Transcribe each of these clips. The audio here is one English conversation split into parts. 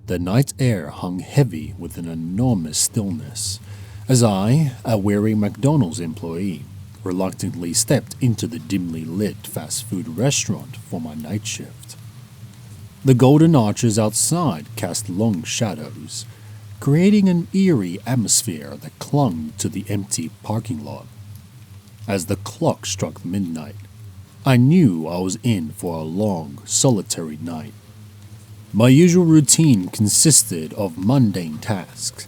The night air hung heavy with an enormous stillness, as I, a weary McDonald's employee, reluctantly stepped into the dimly lit fast food restaurant for my night shift. The golden arches outside cast long shadows, creating an eerie atmosphere that clung to the empty parking lot. As the clock struck midnight, I knew I was in for a long, solitary night. My usual routine consisted of mundane tasks,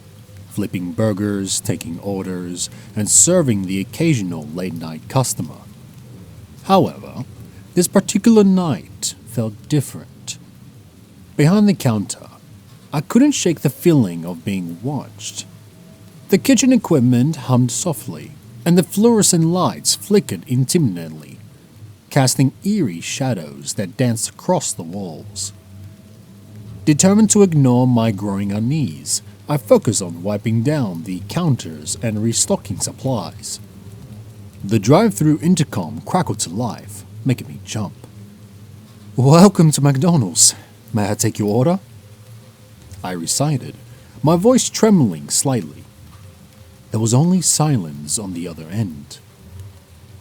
flipping burgers, taking orders, and serving the occasional late-night customer. However, this particular night felt different. Behind the counter, I couldn't shake the feeling of being watched. The kitchen equipment hummed softly, and the fluorescent lights flickered intermittently, casting eerie shadows that danced across the walls. Determined to ignore my growing unease, I focused on wiping down the counters and restocking supplies. The drive-through intercom crackled to life, making me jump. "Welcome to McDonald's. May I take your order?" I recited, my voice trembling slightly. There was only silence on the other end.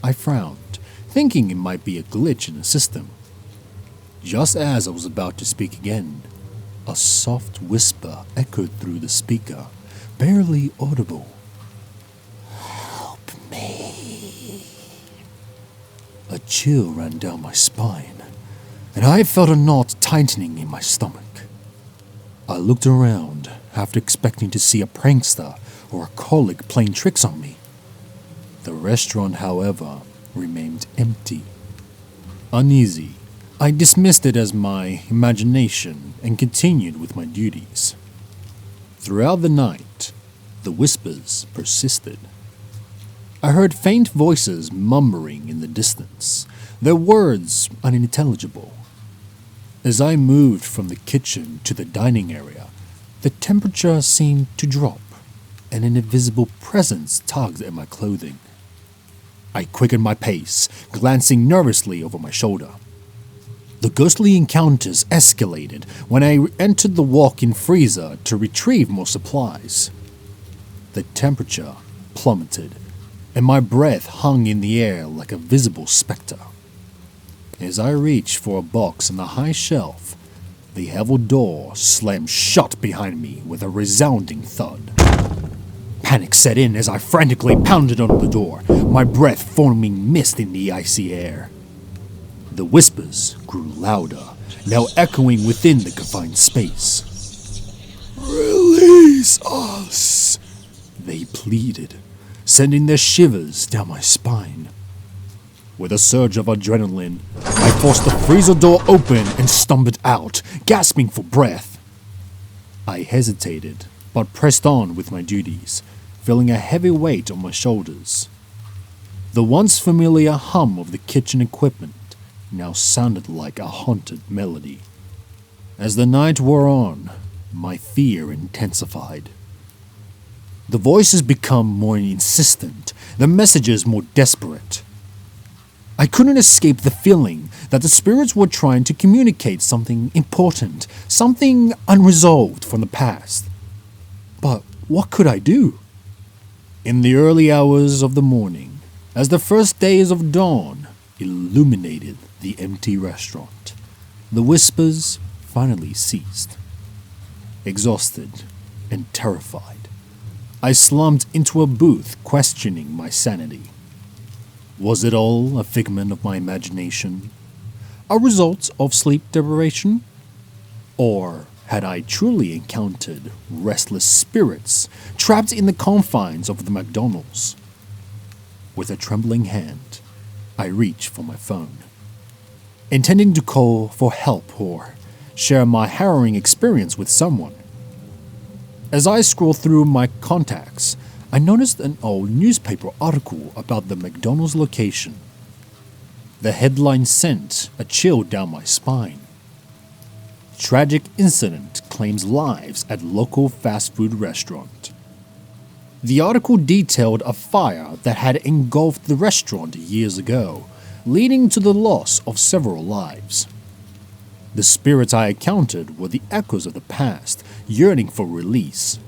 I frowned, thinking it might be a glitch in the system. Just as I was about to speak again, a soft whisper echoed through the speaker, barely audible. "Help me." A chill ran down my spine, and I felt a knot tightening in my stomach. I looked around, half expecting to see a prankster or a colleague playing tricks on me. The restaurant, however, remained empty. Uneasy, I dismissed it as my imagination and continued with my duties. Throughout the night, the whispers persisted. I heard faint voices mumbling in the distance, their words unintelligible. As I moved from the kitchen to the dining area, the temperature seemed to drop, and an invisible presence tugged at my clothing. I quickened my pace, glancing nervously over my shoulder. The ghostly encounters escalated when I entered the walk-in freezer to retrieve more supplies. The temperature plummeted, and my breath hung in the air like a visible specter. As I reached for a box on the high shelf, the heavy door slammed shut behind me with a resounding thud. Panic set in as I frantically pounded on the door, my breath forming mist in the icy air. The whispers grew louder, now echoing within the confined space. "Release us," they pleaded, sending their shivers down my spine. With a surge of adrenaline, I forced the freezer door open and stumbled out, gasping for breath. I hesitated, but pressed on with my duties, feeling a heavy weight on my shoulders. The once familiar hum of the kitchen equipment now sounded like a haunted melody. As the night wore on, my fear intensified. The voices became more insistent, the messages more desperate. I couldn't escape the feeling that the spirits were trying to communicate something important, something unresolved from the past. But what could I do? In the early hours of the morning, as the first days of dawn illuminated the empty restaurant, the whispers finally ceased. Exhausted and terrified, I slumped into a booth questioning my sanity. Was it all a figment of my imagination? A result of sleep deprivation? Or had I truly encountered restless spirits trapped in the confines of the McDonald's? With a trembling hand, I reached for my phone, intending to call for help or share my harrowing experience with someone. As I scrolled through my contacts, I noticed an old newspaper article about the McDonald's location. The headline sent a chill down my spine. Tragic incident claims lives at local fast food restaurant. The article detailed a fire that had engulfed the restaurant years ago, leading to the loss of several lives. The spirits I encountered were the echoes of the past, yearning for release.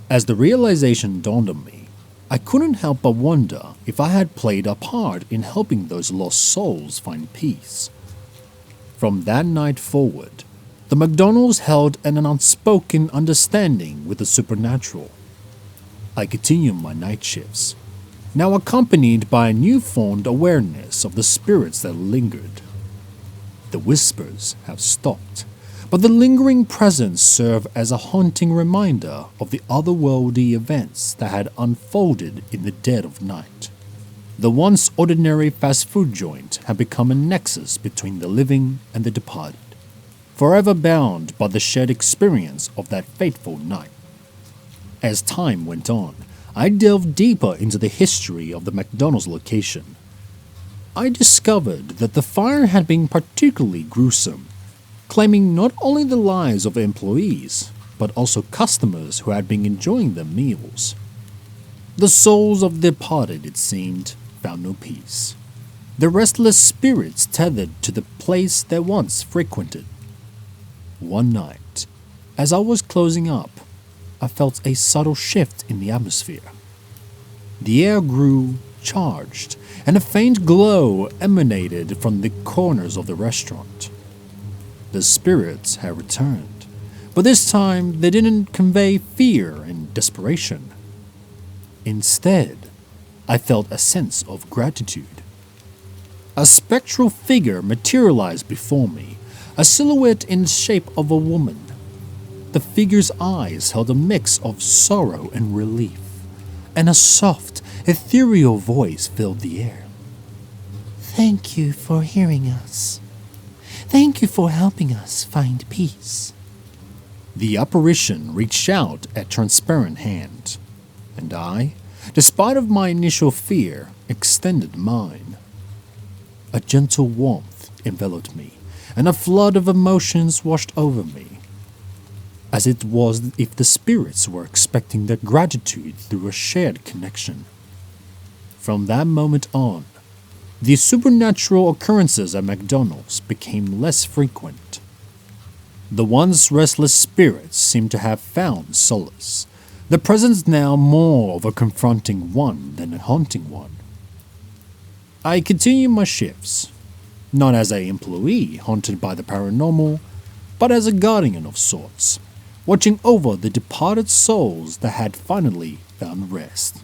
As the realization dawned on me, I couldn't help but wonder if I had played a part in helping those lost souls find peace. From that night forward, the McDonalds held an unspoken understanding with the supernatural. I continued my night shifts, now accompanied by a newfound awareness of the spirits that lingered. The whispers have stopped, but the lingering presence served as a haunting reminder of the otherworldly events that had unfolded in the dead of night. The once ordinary fast food joint had become a nexus between the living and the departed, forever bound by the shared experience of that fateful night. As time went on, I delved deeper into the history of the McDonald's location. I discovered that the fire had been particularly gruesome, claiming not only the lives of employees, but also customers who had been enjoying their meals. The souls of the departed, it seemed, found no peace. The restless spirits tethered to the place they once frequented. One night, as I was closing up, I felt a subtle shift in the atmosphere. The air grew charged, and a faint glow emanated from the corners of the restaurant. The spirits had returned, but this time they didn't convey fear and desperation. Instead, I felt a sense of gratitude. A spectral figure materialized before me, a silhouette in the shape of a woman. The figure's eyes held a mix of sorrow and relief, and a soft, ethereal voice filled the air. Thank you for hearing us. Thank you for helping us find peace. The apparition reached out a transparent hand, and I, despite of my initial fear, extended mine. A gentle warmth enveloped me, and a flood of emotions washed over me, as it was if the spirits were expecting their gratitude through a shared connection. From that moment on, the supernatural occurrences at McDonald's became less frequent. The once restless spirits seemed to have found solace, the presence now more of a confronting one than a haunting one. I continued my shifts, not as an employee haunted by the paranormal, but as a guardian of sorts, watching over the departed souls that had finally found rest.